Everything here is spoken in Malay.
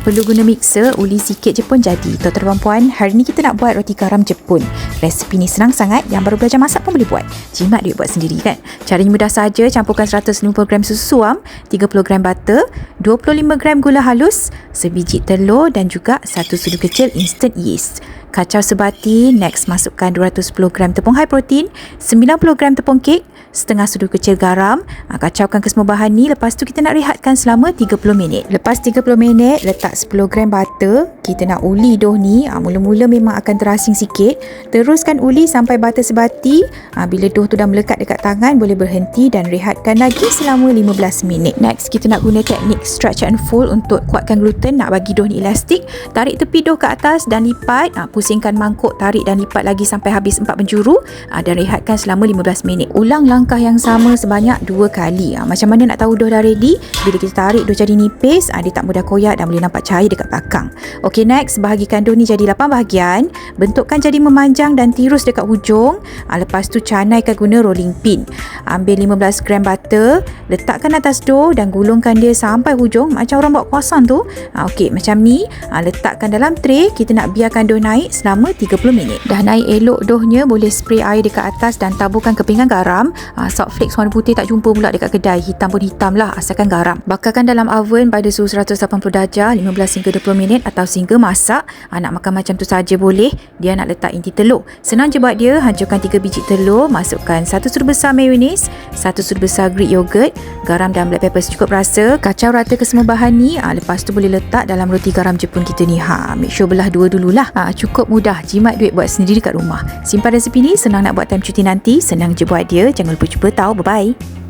Tak perlu guna mixer, uli sikit je pun jadi. Tuan-tuan dan puan, hari ni kita nak buat roti garam Jepun. Resipi ni senang sangat, yang baru belajar masak pun boleh buat. Jimat duit buat sendiri kan? Caranya mudah saja, campurkan 150g susu suam, 30g butter, 25g gula halus, sebiji telur dan juga 1 sudu kecil instant yeast. Kacau sebati, next masukkan 210g tepung high protein, 90g tepung kek, setengah sudu kecil garam. Kacaukan ke semua bahan ni, lepas tu kita nak rehatkan selama 30 minit. Lepas 30 minit, letak 10g butter. Kita nak uli dough ni, mula-mula memang akan terasing sikit. Teruskan uli sampai butter sebati. Bila dough tu dah melekat dekat tangan, boleh berhenti dan rehatkan lagi selama 15 minit. Next, kita nak guna teknik stretch and fold untuk kuatkan gluten, nak bagi dough ni elastik. Tarik tepi dough ke atas dan lipat. Pusingkan mangkuk, tarik dan lipat lagi sampai habis 4 penjuru dan rehatkan selama 15 minit. Ulang langkah yang sama sebanyak 2 kali. Macam mana nak tahu dough dah ready? Bila kita tarik dough jadi nipis, dia tak mudah koyak dan boleh nampak cahaya dekat belakang. Ok, next, bahagikan dough ni jadi 8 bahagian. Bentukkan jadi memanjang dan tirus dekat hujung. Lepas tu canaikan guna rolling pin. Ambil 15g butter, letakkan atas dough dan gulungkan dia sampai hujung macam orang buat croissant tu. Ok, macam ni. Letakkan dalam tray. Kita nak biarkan dough naik selama 30 minit. Dah naik elok doughnya, boleh spray air dekat atas dan taburkan kepingan garam. Salt flakes warna putih tak jumpa pula dekat kedai. Hitam pun hitam lah, asalkan garam. Bakarkan dalam oven pada suhu 180 darjah 15 hingga 20 minit atau sehingga masak. Nak makan macam tu saja boleh. Dia nak letak inti telur. Senang je buat dia. Hancurkan 3 biji telur, masukkan 1 sudu besar mayonnaise, 1 sudu besar Greek yogurt, garam dan black pepper secukup rasa. Kacau rata ke semua bahan ni. Lepas tu boleh letak dalam roti garam Jepun kita ni. Make sure belah dua dululah. Cukup mudah, jimat duit buat sendiri kat rumah. Simpan resepi ni, senang nak buat time cuti nanti. Senang je buat dia. Jangan lupa cuba tau. Bye-bye.